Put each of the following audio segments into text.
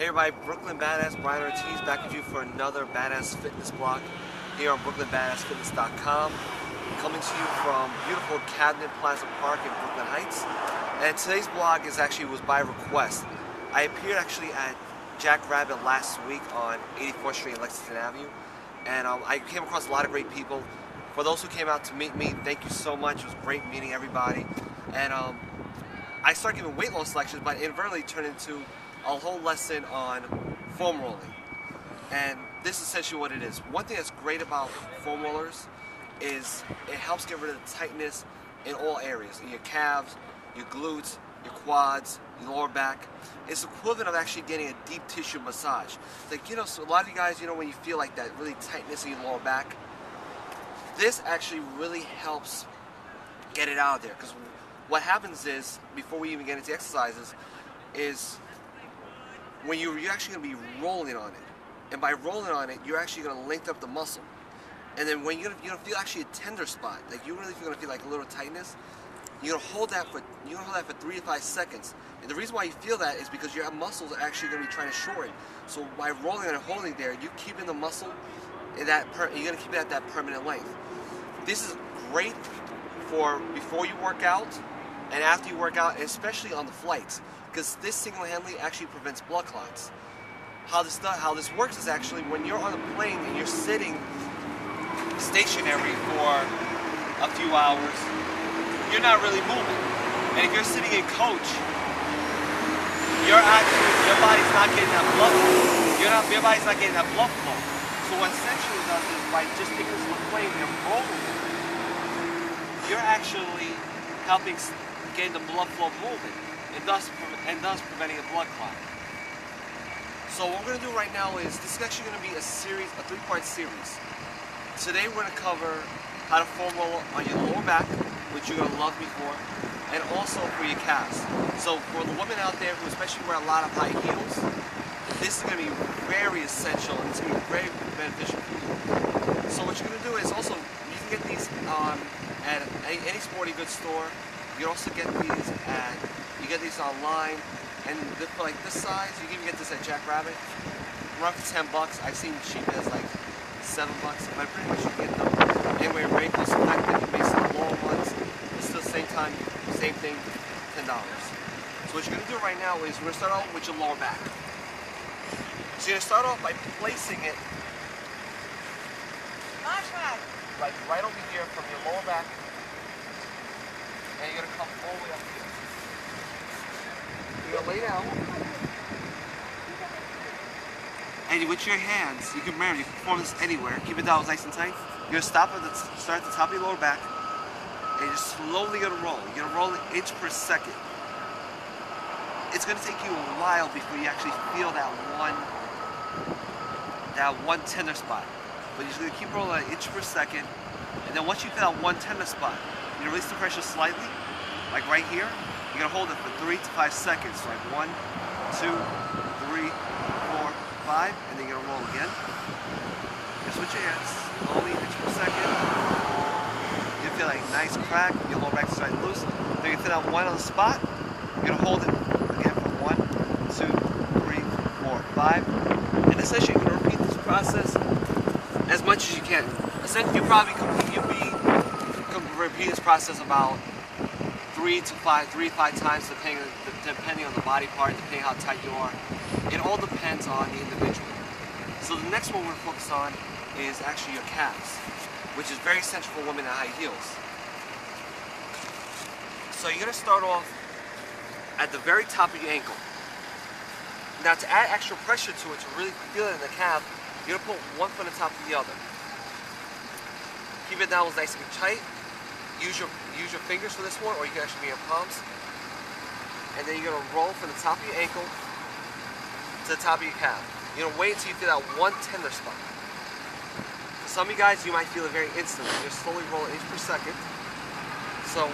Hey everybody, Brooklyn Badass, Bryan Ortiz back with you for another Badass Fitness blog here on BrooklynBadassFitness.com. Coming to you from beautiful Cabinet Plaza Park in Brooklyn Heights. And today's blog was by request. I appeared actually at Jack Rabbit last week on 84th Street and Lexington Avenue. And I came across a lot of great people. For those who came out to meet me, thank you so much. It was great meeting everybody. And I started giving weight loss lectures, but it inadvertently turned into a whole lesson on foam rolling. And this is essentially what it is. One thing that's great about foam rollers is it helps get rid of the tightness in all areas, in your calves, your glutes, your quads, your lower back. It's equivalent of actually getting a deep tissue massage. Like, so a lot of you guys, when you feel like that really tightness in your lower back, this actually really helps get it out of there. Because what happens is, before we even get into exercises, is when you're actually going to be rolling on it. And by rolling on it, you're actually going to lengthen up the muscle. And then when you're going to feel actually a tender spot, like you really going to feel like a little tightness, you're going to hold that for 3 to 5 seconds. And the reason why you feel that is because your muscles are actually going to be trying to shorten. So by rolling and holding there, you're keeping the muscle in that you're going to keep it at that permanent length. This is great for before you work out and after you work out, and especially on the flights, because this single-handedly actually prevents blood clots. How this works is actually when you're on a plane and you're sitting stationary for a few hours, you're not really moving. And if you're sitting in coach, your body's not getting that blood flow. Your body's not getting that blood flow. So what essentially it does is by just taking this plane and rolling it, you're actually helping getting the blood flow moving, and thus preventing a blood clot. So what we're going to do right now is, this is actually going to be a 3-part series. Today we're going to cover how to foam roll on your lower back, which you're going to love me for, and also for your calves. So for the women out there who especially wear a lot of high heels, this is going to be very essential, and it's going to be very beneficial for you. So what you're going to do is also, you can get these at any sporting goods store. You can also get these online, and for like this size, you can even get this at Jack Rabbit. Around for $10. I've seen cheap as like $7, but pretty much you can get them anywhere very close to that. You may see the lower ones, but still same thing, $10. So what you're gonna do right now is we're gonna start off with your lower back. So you're gonna start off by placing it like right over here from your lower back. And you're going to come all the way up here. You're going to lay down. And with your hands, you can perform this anywhere. Keep it down nice and tight. You're going to start at the top of your lower back. And you're slowly going to roll. You're going to roll an inch per second. It's going to take you a while before you actually feel that one tender spot. But you're just going to keep rolling an inch per second. And then once you feel that one tender spot, you release the pressure slightly, like right here. You're gonna hold it for 3 to 5 seconds, like 1, 2, 3, 4, 5, and then you're gonna roll again. Just with your hands, only inch per second. You feel like a nice crack. Your lower back is starting loose. Then you feel that one on the spot. You're gonna hold it again for 1, 2, 3, 4, 5, and essentially you're gonna repeat this process as much as you can. Essentially, you'll repeat this process about 3 to 5 times, depending on the body part, depending how tight you are. It all depends on the individual. So the next one we're focused on is actually your calves, which is very essential for women in high heels. So you're gonna start off at the very top of your ankle. Now to add extra pressure to it, to really feel it in the calf, you're gonna put one foot on top of the other. Keep it down nice and tight. Use your fingers for this one, or you can actually be your palms. And then you're gonna roll from the top of your ankle to the top of your calf. You're gonna wait until you feel that one tender spot. For some of you guys, you might feel it very instantly. You're slowly rolling inch per second. So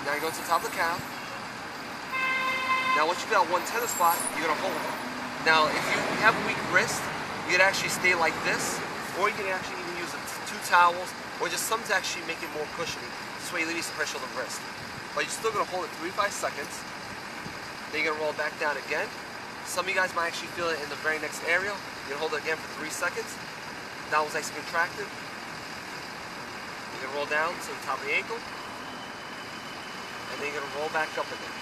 now you go to the top of the calf. Now once you feel that one tender spot, you're gonna hold it. Now if you have a weak wrist, you can actually stay like this, or you can actually even use 2 towels, or just something to actually make it more cushiony. This way you release the pressure on the wrist. But you're still going to hold it 3 to 5 seconds. Then you're going to roll back down again. Some of you guys might actually feel it in the very next area. You're gonna hold it again for 3 seconds. That was nice and contracted. You're gonna roll down to the top of the ankle. And then you're gonna roll back up again.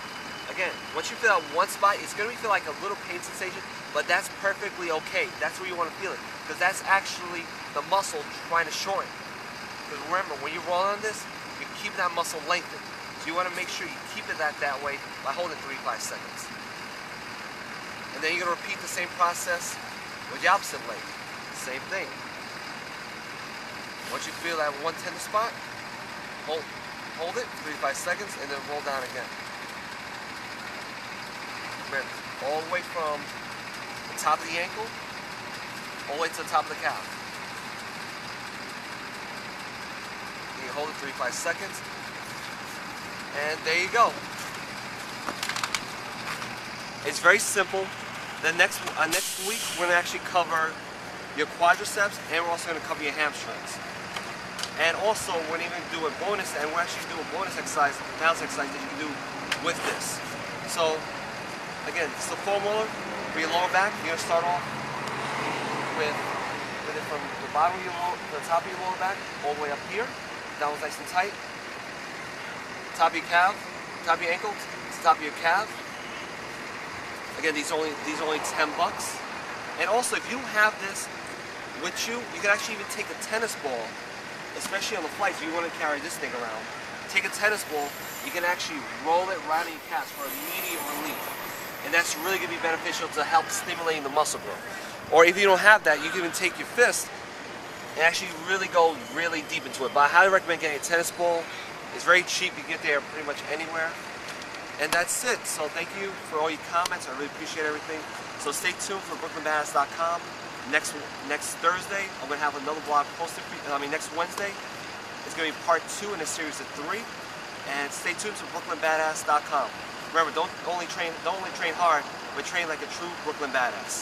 Again, once you feel that one spot, it's gonna feel like a little pain sensation, but that's perfectly okay. That's where you wanna feel it, because that's actually the muscle trying to shorten. Because remember, when you roll on this, you keep that muscle lengthened. So you wanna make sure you keep it that way by holding 3-5 seconds. And then you're gonna repeat the same process with the opposite leg. Same thing. Once you feel that one tender spot, hold it 3-5 seconds, and then roll down again. Remember, all the way from the top of the ankle, all the way to the top of the calf. And you hold it 3-5 seconds, and there you go. It's very simple. The next week, we're gonna actually cover your quadriceps, and we're also gonna cover your hamstrings. And also, we're even do a bonus, and we're actually do a bonus exercise, balance exercise that you can do with this. So, again, it's the foam roller for your lower back. You're gonna start off with it from the bottom of your the top of your lower back, all the way up here. That was nice and tight. Top of your calf, top of your ankle, to the top of your calf. Again, these are only $10. And also, if you have this with you, you can actually even take a tennis ball. Especially on the flights, if you want to carry this thing around, take a tennis ball, you can actually roll it right on your calves for immediate relief. And that's really going to be beneficial to help stimulating the muscle growth. Or if you don't have that, you can even take your fist and actually really go really deep into it. But I highly recommend getting a tennis ball. It's very cheap, you can get there pretty much anywhere. And that's it. So thank you for all your comments, I really appreciate everything. So stay tuned for BrooklynBadass.com. Next Thursday, I'm going to have another blog posted for you. Next Wednesday, it's going to be part 2 in a series of 3. And stay tuned to BrooklynBadass.com. Remember, don't only train hard, but train like a true Brooklyn Badass.